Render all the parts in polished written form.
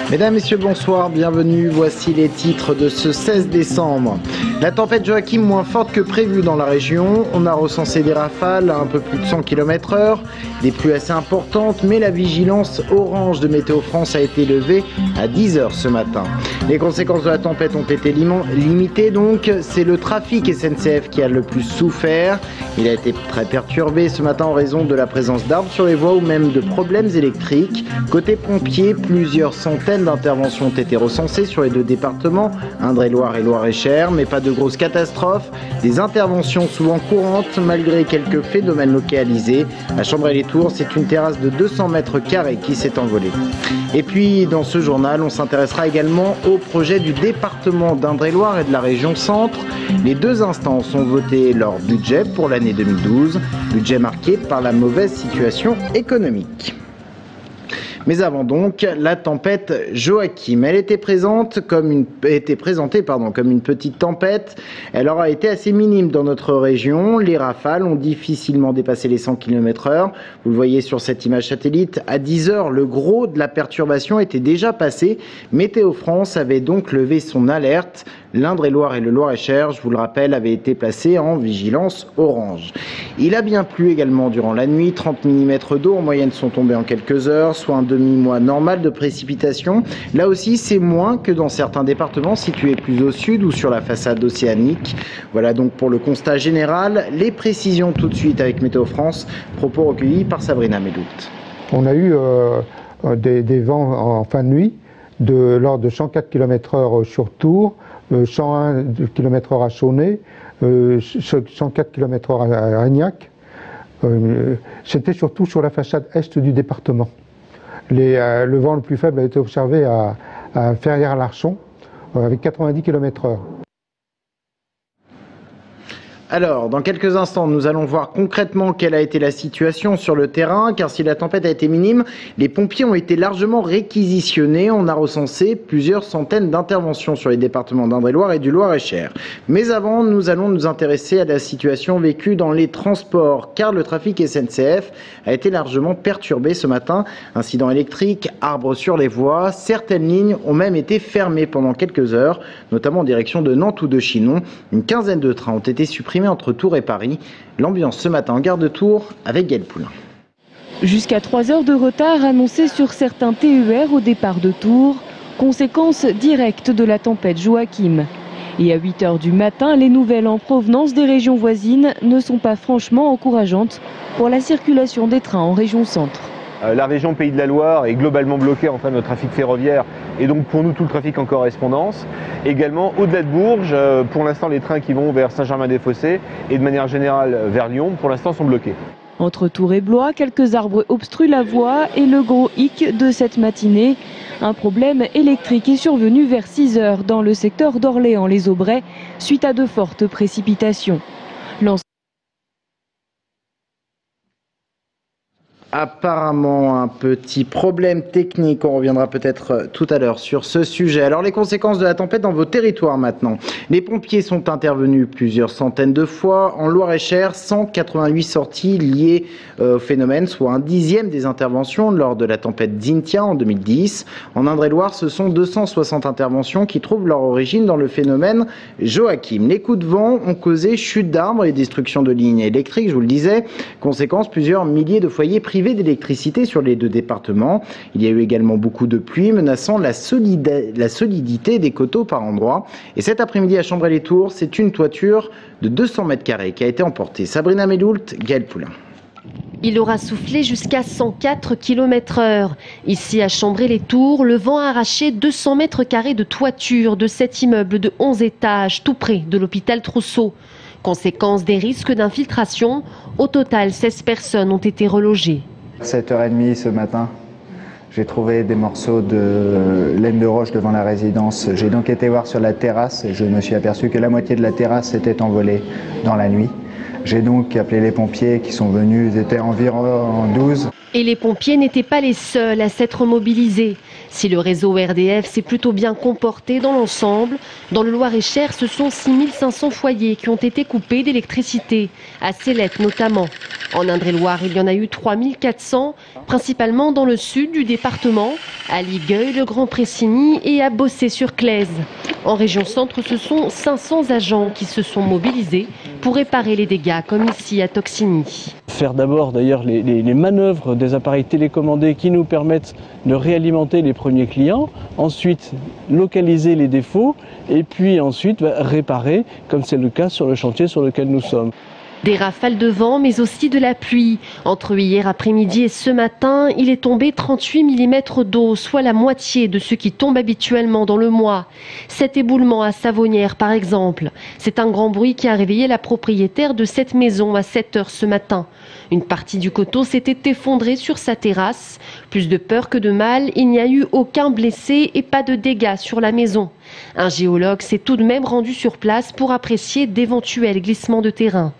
Mesdames, Messieurs, bonsoir, bienvenue. Voici les titres de ce 16 décembre. La tempête Joachim moins forte que prévu dans la région. On a recensé des rafales à un peu plus de 100 km/h, des pluies assez importantes, mais la vigilance orange de Météo France a été levée à 10h ce matin. Les conséquences de la tempête ont été limitées, donc c'est le trafic SNCF qui a le plus souffert. Il a été très perturbé ce matin en raison de la présence d'arbres sur les voies ou même de problèmes électriques. Côté pompiers, plusieurs centaines d'interventions ont été recensées sur les deux départements, Indre-et-Loire et Loir-et-Cher, mais pas de grosses catastrophes. Des interventions souvent courantes malgré quelques phénomènes localisés. À Chambray-les-Tours, c'est une terrasse de 200 mètres carrés qui s'est envolée. Et puis, dans ce journal, on s'intéressera également au projet du département d'Indre-et-Loire et de la région Centre. Les deux instances ont voté leur budget pour l'année 2012, budget marqué par la mauvaise situation économique. Mais avant donc, la tempête Joachim. Elle était présentée comme une petite tempête. Elle aura été assez minime dans notre région. Les rafales ont difficilement dépassé les 100 km/h. Vous le voyez sur cette image satellite. À 10h, le gros de la perturbation était déjà passé. Météo France avait donc levé son alerte. L'Indre-et-Loire et le Loir-et-Cher, je vous le rappelle, avaient été placés en vigilance orange. Il a bien plu également durant la nuit. 30 mm d'eau en moyenne sont tombés en quelques heures, soit un demi-mois normal de précipitations. Là aussi, c'est moins que dans certains départements situés plus au sud ou sur la façade océanique. Voilà donc pour le constat général. Les précisions tout de suite avec Météo France. Propos recueillis par Sabrina Melout. On a eu des vents en fin de nuit de l'ordre de 104 km/h sur Tours, 101 km/h à Chauny, 104 km/h à Rignac. C'était surtout sur la façade est du département. Le vent le plus faible a été observé à Ferrières-Larchon avec 90 km/h. Alors, dans quelques instants, nous allons voir concrètement quelle a été la situation sur le terrain, car si la tempête a été minime, les pompiers ont été largement réquisitionnés. On a recensé plusieurs centaines d'interventions sur les départements d'Indre-et-Loire et du Loir-et-Cher. Mais avant, nous allons nous intéresser à la situation vécue dans les transports, car le trafic SNCF a été largement perturbé ce matin. Incidents électriques, arbres sur les voies, certaines lignes ont même été fermées pendant quelques heures, notamment en direction de Nantes ou de Chinon. Une quinzaine de trains ont été supprimés entre Tours et Paris. L'ambiance ce matin en gare de Tours avec Gaël Poulain. Jusqu'à 3 heures de retard annoncé sur certains TER au départ de Tours, conséquence directe de la tempête Joachim. Et à 8 heures du matin, les nouvelles en provenance des régions voisines ne sont pas franchement encourageantes pour la circulation des trains en région Centre. La région Pays de la Loire est globalement bloquée en termes de trafic ferroviaire et donc pour nous tout le trafic en correspondance. Également au-delà de Bourges, pour l'instant les trains qui vont vers Saint-Germain-des-Fossés et de manière générale vers Lyon pour l'instant sont bloqués. Entre Tours et Blois, quelques arbres obstruent la voie et le gros hic de cette matinée. Un problème électrique est survenu vers 6 heures dans le secteur d'Orléans-les-Aubrais suite à de fortes précipitations. Apparemment un petit problème technique, on reviendra peut-être tout à l'heure sur ce sujet. Alors les conséquences de la tempête dans vos territoires maintenant. Les pompiers sont intervenus plusieurs centaines de fois. En Loir-et-Cher, 188 sorties liées au phénomène, soit un dixième des interventions lors de la tempête Xynthia en 2010. En Indre-et-Loire, ce sont 260 interventions qui trouvent leur origine dans le phénomène Joachim. Les coups de vent ont causé chute d'arbres et destruction de lignes électriques, je vous le disais. Conséquence, plusieurs milliers de foyers privés d'électricité sur les deux départements. Il y a eu également beaucoup de pluie menaçant la solidité des coteaux par endroits. Et cet après-midi à Chambray-les-Tours, c'est une toiture de 200 mètres carrés qui a été emportée. Sabrina Meloult, Gaël Poulain. Il aura soufflé jusqu'à 104 km/h. Ici à Chambray-les-Tours, le vent a arraché 200 mètres carrés de toiture de cet immeuble de 11 étages, tout près de l'hôpital Trousseau. Conséquence des risques d'infiltration, au total 16 personnes ont été relogées. 7h30 ce matin, j'ai trouvé des morceaux de laine de roche devant la résidence. J'ai donc été voir sur la terrasse et je me suis aperçu que la moitié de la terrasse s'était envolée dans la nuit. J'ai donc appelé les pompiers qui sont venus, ils étaient environ 12. Et les pompiers n'étaient pas les seuls à s'être mobilisés. Si le réseau RDF s'est plutôt bien comporté dans l'ensemble, dans le Loir-et-Cher, ce sont 6500 foyers qui ont été coupés d'électricité, à Célette notamment. En Indre-et-Loire, il y en a eu 3400, principalement dans le sud du département, à Ligueuil, le Grand-Pressigny et à Bossé-sur-Claise. En région centre, ce sont 500 agents qui se sont mobilisés pour réparer les dégâts, comme ici à Toxigny. Faire d'abord d'ailleurs les manœuvres des appareils télécommandés qui nous permettent de réalimenter les premiers clients, ensuite localiser les défauts et puis ensuite réparer, comme c'est le cas sur le chantier sur lequel nous sommes. Des rafales de vent, mais aussi de la pluie. Entre hier après-midi et ce matin, il est tombé 38 mm d'eau, soit la moitié de ce qui tombe habituellement dans le mois. Cet éboulement à Savonnières, par exemple. C'est un grand bruit qui a réveillé la propriétaire de cette maison à 7 h ce matin. Une partie du coteau s'était effondrée sur sa terrasse. Plus de peur que de mal, il n'y a eu aucun blessé et pas de dégâts sur la maison. Un géologue s'est tout de même rendu sur place pour apprécier d'éventuels glissements de terrain.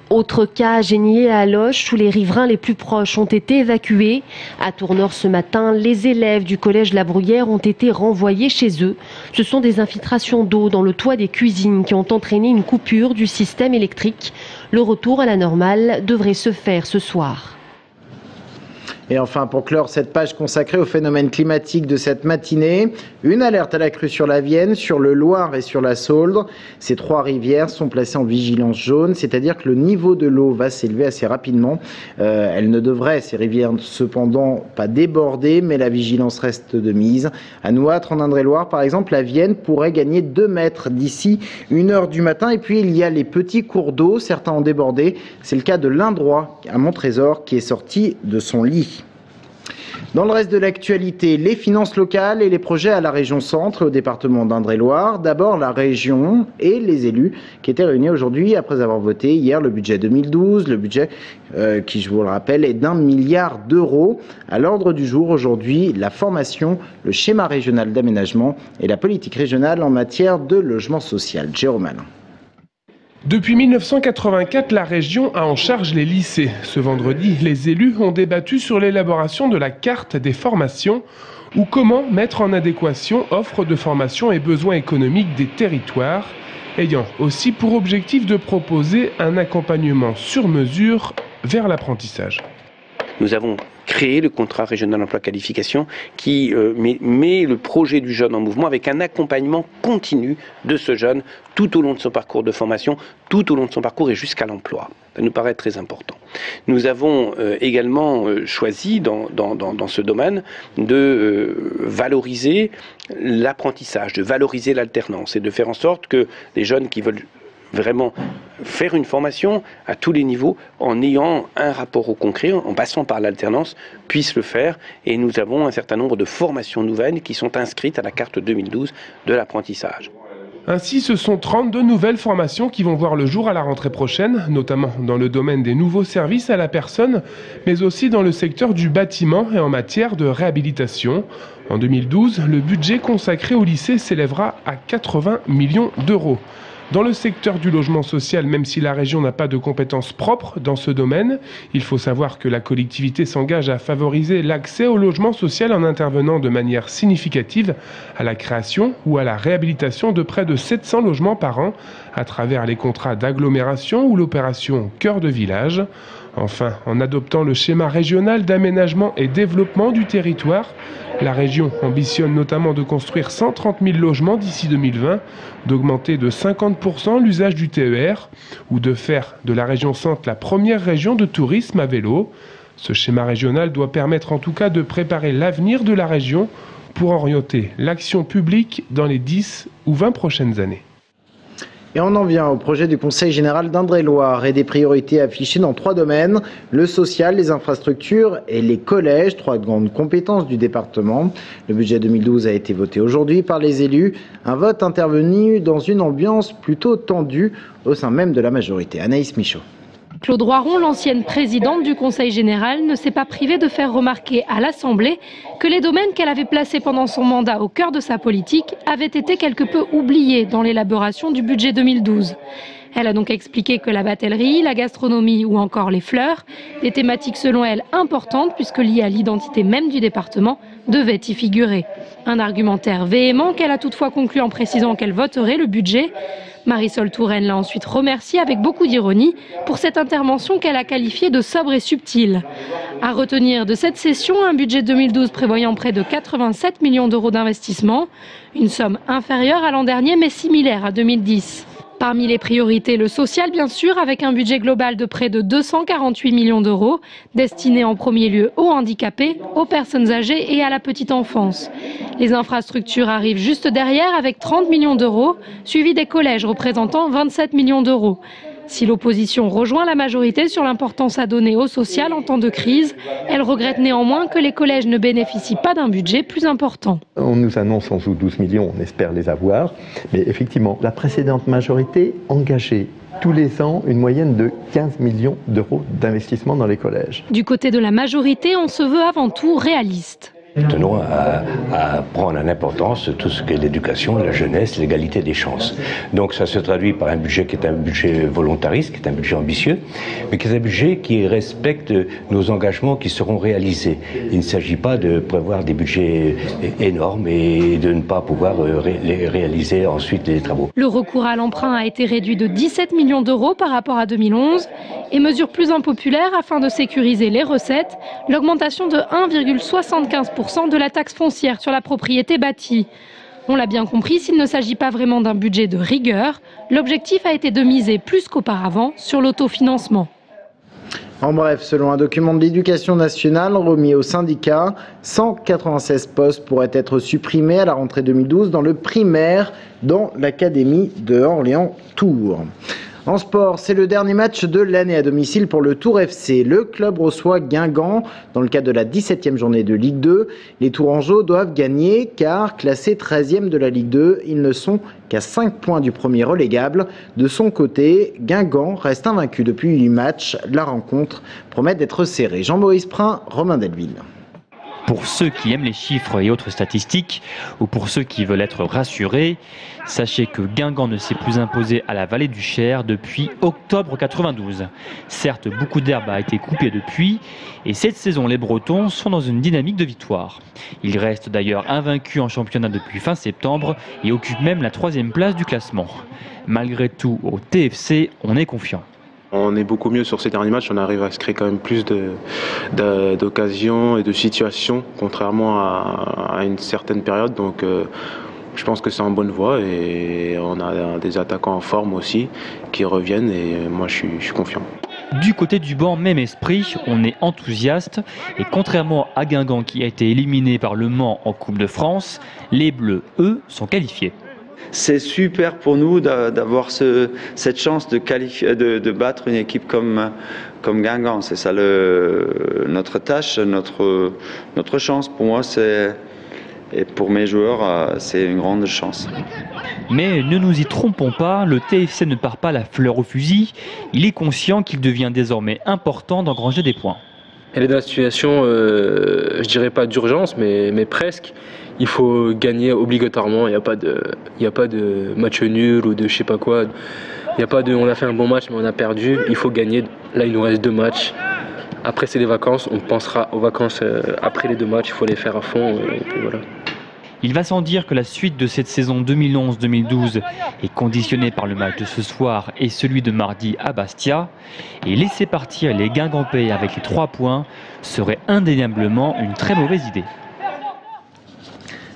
Autre cas à Génier à Loches où les riverains les plus proches ont été évacués. À Tournord ce matin, les élèves du collège La Bruyère ont été renvoyés chez eux. Ce sont des infiltrations d'eau dans le toit des cuisines qui ont entraîné une coupure du système électrique. Le retour à la normale devrait se faire ce soir. Et enfin, pour clore cette page consacrée au phénomène climatique de cette matinée, une alerte à la crue sur la Vienne, sur le Loir et sur la Sauldre. Ces trois rivières sont placées en vigilance jaune, c'est-à-dire que le niveau de l'eau va s'élever assez rapidement. Elles ne devraient, ces rivières, cependant pas déborder, mais la vigilance reste de mise. À Nouâtre, en Indre-et-Loire, par exemple, la Vienne pourrait gagner 2 mètres d'ici 1 h du matin. Et puis, il y a les petits cours d'eau, certains ont débordé. C'est le cas de l'Indrois, à Montrésor, qui est sorti de son lit. Dans le reste de l'actualité, les finances locales et les projets à la région centre, au département d'Indre-et-Loire. D'abord, la région et les élus qui étaient réunis aujourd'hui après avoir voté hier le budget 2012. Le budget qui, je vous le rappelle, est d'1 milliard d'euros. À l'ordre du jour aujourd'hui, la formation, le schéma régional d'aménagement et la politique régionale en matière de logement social. Jérôme Alain. Depuis 1984, la région a en charge les lycées. Ce vendredi, les élus ont débattu sur l'élaboration de la carte des formations ou comment mettre en adéquation offre de formation et besoins économiques des territoires, ayant aussi pour objectif de proposer un accompagnement sur mesure vers l'apprentissage. Nous avons créé le contrat régional emploi-qualification qui met le projet du jeune en mouvement avec un accompagnement continu de ce jeune tout au long de son parcours de formation, tout au long de son parcours et jusqu'à l'emploi. Ça nous paraît très important. Nous avons également choisi dans ce domaine de valoriser l'apprentissage, de valoriser l'alternance et de faire en sorte que les jeunes qui veulent vraiment faire une formation à tous les niveaux en ayant un rapport au concret, en passant par l'alternance, puissent le faire. Et nous avons un certain nombre de formations nouvelles qui sont inscrites à la carte 2012 de l'apprentissage. Ainsi, ce sont 32 nouvelles formations qui vont voir le jour à la rentrée prochaine, notamment dans le domaine des nouveaux services à la personne, mais aussi dans le secteur du bâtiment et en matière de réhabilitation. En 2012, le budget consacré au lycée s'élèvera à 80 millions d'euros. Dans le secteur du logement social, même si la région n'a pas de compétences propres dans ce domaine, il faut savoir que la collectivité s'engage à favoriser l'accès au logement social en intervenant de manière significative à la création ou à la réhabilitation de près de 700 logements par an à travers les contrats d'agglomération ou l'opération Cœur de village. Enfin, en adoptant le schéma régional d'aménagement et développement du territoire, la région ambitionne notamment de construire 130 000 logements d'ici 2020, d'augmenter de 50% l'usage du TER ou de faire de la région centre la première région de tourisme à vélo. Ce schéma régional doit permettre en tout cas de préparer l'avenir de la région pour orienter l'action publique dans les 10 ou 20 prochaines années. Et on en vient au projet du Conseil général d'Indre-et-Loire et des priorités affichées dans 3 domaines, le social, les infrastructures et les collèges, 3 grandes compétences du département. Le budget 2012 a été voté aujourd'hui par les élus, un vote intervenu dans une ambiance plutôt tendue au sein même de la majorité. Anaïs Michaud. Claude Roiron, l'ancienne présidente du Conseil général, ne s'est pas privée de faire remarquer à l'Assemblée que les domaines qu'elle avait placés pendant son mandat au cœur de sa politique avaient été quelque peu oubliés dans l'élaboration du budget 2012. Elle a donc expliqué que la batellerie, la gastronomie ou encore les fleurs, des thématiques selon elle importantes puisque liées à l'identité même du département, devaient y figurer. Un argumentaire véhément qu'elle a toutefois conclu en précisant qu'elle voterait le budget. Marisol Touraine l'a ensuite remerciée avec beaucoup d'ironie pour cette intervention qu'elle a qualifiée de sobre et subtile. À retenir de cette session, un budget 2012 prévoyant près de 87 millions d'euros d'investissement, une somme inférieure à l'an dernier mais similaire à 2010. Parmi les priorités, le social bien sûr, avec un budget global de près de 248 millions d'euros, destiné en premier lieu aux handicapés, aux personnes âgées et à la petite enfance. Les infrastructures arrivent juste derrière avec 30 millions d'euros, suivi des collèges représentant 27 millions d'euros. Si l'opposition rejoint la majorité sur l'importance à donner au social en temps de crise, elle regrette néanmoins que les collèges ne bénéficient pas d'un budget plus important. On nous annonce en joue 12 millions, on espère les avoir, mais effectivement, la précédente majorité engageait tous les ans une moyenne de 15 millions d'euros d'investissement dans les collèges. Du côté de la majorité, on se veut avant tout réaliste. Nous tenons à prendre en importance tout ce qu'est l'éducation, la jeunesse, l'égalité des chances. Donc ça se traduit par un budget qui est un budget volontariste, qui est un budget ambitieux, mais qui est un budget qui respecte nos engagements qui seront réalisés. Il ne s'agit pas de prévoir des budgets énormes et de ne pas pouvoir réaliser ensuite les travaux. Le recours à l'emprunt a été réduit de 17 millions d'euros par rapport à 2011 et mesure plus impopulaire afin de sécuriser les recettes, l'augmentation de 1,75% de la taxe foncière sur la propriété bâtie. On l'a bien compris, s'il ne s'agit pas vraiment d'un budget de rigueur, l'objectif a été de miser plus qu'auparavant sur l'autofinancement. En bref, selon un document de l'Éducation nationale remis au syndicat, 196 postes pourraient être supprimés à la rentrée 2012 dans le primaire dans l'académie de Orléans-Tours. En sport, c'est le dernier match de l'année à domicile pour le Tours FC. Le club reçoit Guingamp dans le cadre de la 17e journée de Ligue 2. Les Tourangeaux doivent gagner car, classés 13e de la Ligue 2, ils ne sont qu'à 5 points du premier relégable. De son côté, Guingamp reste invaincu depuis 8 matchs. La rencontre promet d'être serrée. Jean-Maurice Prin, Romain Delville. Pour ceux qui aiment les chiffres et autres statistiques, ou pour ceux qui veulent être rassurés, sachez que Guingamp ne s'est plus imposé à la Vallée du Cher depuis octobre 92. Certes, beaucoup d'herbe a été coupée depuis, et cette saison, les Bretons sont dans une dynamique de victoire. Ils restent d'ailleurs invaincus en championnat depuis fin septembre et occupent même la 3e place du classement. Malgré tout, au TFC, on est confiant. On est beaucoup mieux sur ces derniers matchs, on arrive à se créer quand même plus d'occasions et de situations, contrairement à une certaine période. Donc je pense que c'est en bonne voie et on a des attaquants en forme aussi qui reviennent et moi je suis confiant. Du côté du banc, même esprit, on est enthousiaste et contrairement à Guingamp qui a été éliminé par Le Mans en Coupe de France, les Bleus, eux, sont qualifiés. C'est super pour nous d'avoir cette chance de battre une équipe comme Guingamp. C'est ça notre tâche, notre chance. Pour moi, et pour mes joueurs, c'est une grande chance. Mais ne nous y trompons pas, le TFC ne part pas la fleur au fusil. Il est conscient qu'il devient désormais important d'engranger des points. Elle est dans la situation, je dirais pas d'urgence, mais presque. Il faut gagner obligatoirement. Il n'y a pas de match nul ou de je sais pas quoi. Il y a pas de on a fait un bon match mais on a perdu. Il faut gagner. Là, il nous reste 2 matchs. Après, c'est les vacances. On pensera aux vacances après les 2 matchs. Il faut les faire à fond. Et puis voilà. Il va sans dire que la suite de cette saison 2011-2012 est conditionnée par le match de ce soir et celui de mardi à Bastia. Et laisser partir les Guingampais avec les 3 points serait indéniablement une très mauvaise idée.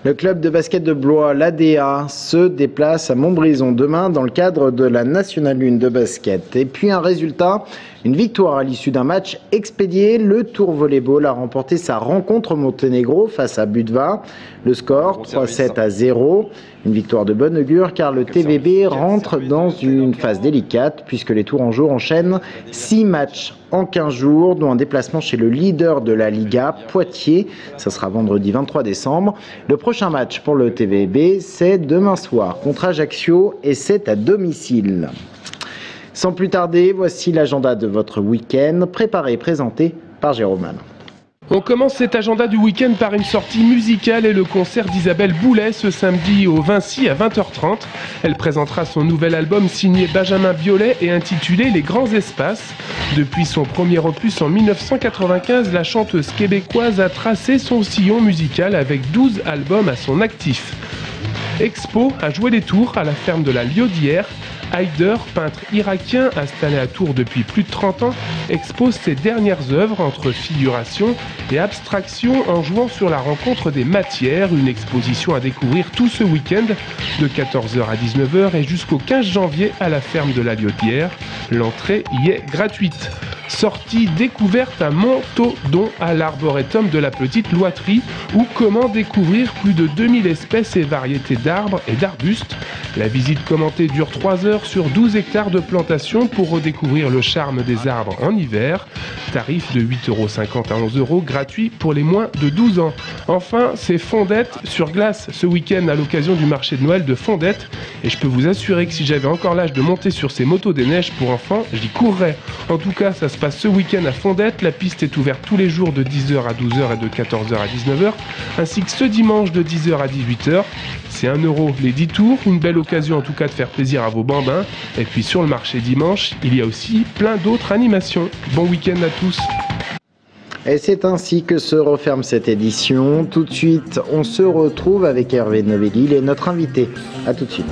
Le club de basket de Blois, l'ADA, se déplace à Montbrison demain dans le cadre de la Nationale 1 de basket. Et puis un résultat, une victoire à l'issue d'un match expédié. Le Tour Volleyball a remporté sa rencontre au Monténégro face à Budva. Le score 3-7-0. Une victoire de bon augure car le TVB rentre dans une phase délicate puisque les Tourangeaux enchaînent 6 matchs en 15 jours, dont un déplacement chez le leader de la Liga, Poitiers. Ça sera vendredi 23 décembre. Le prochain match pour le TVB, c'est demain soir contre Ajaccio et c'est à domicile. Sans plus tarder, voici l'agenda de votre week-end, préparé et présenté par Jérôme Alain. On commence cet agenda du week-end par une sortie musicale et le concert d'Isabelle Boulet ce samedi au Vinci à 20h30. Elle présentera son nouvel album signé Benjamin Biolay et intitulé Les Grands Espaces. Depuis son premier opus en 1995, la chanteuse québécoise a tracé son sillon musical avec 12 albums à son actif. Expo a joué les tours à la ferme de la Liaudière. Haider, peintre irakien installé à Tours depuis plus de 30 ans, expose ses dernières œuvres entre figuration et abstraction en jouant sur la rencontre des matières. Une exposition à découvrir tout ce week-end de 14h à 19h et jusqu'au 15 janvier à la ferme de la Liaudière. L'entrée y est gratuite. Sortie découverte à Montaudoin à l'arboretum de la Petite Loiterie où comment découvrir plus de 2000 espèces et variétés d'arbres et d'arbustes. La visite commentée dure 3 heures sur 12 hectares de plantation pour redécouvrir le charme des arbres en hiver. Tarif de 8,50 € à 11 € gratuit pour les moins de 12 ans. Enfin, c'est Fondette sur glace ce week-end à l'occasion du marché de Noël de Fondette. Et je peux vous assurer que si j'avais encore l'âge de monter sur ces motos des neiges pour enfants, j'y courrais. En tout cas, ça se passe ce week-end à Fondette. La piste est ouverte tous les jours de 10h à 12h et de 14h à 19h, ainsi que ce dimanche de 10h à 18h. C'est 1 € les 10 tours, une belle occasion en tout cas de faire plaisir à vos bambins. Et puis sur le marché dimanche, il y a aussi plein d'autres animations. Bon week-end à tous. Et c'est ainsi que se referme cette édition. Tout de suite, on se retrouve avec Hervé Novelli, il est notre invité. A tout de suite.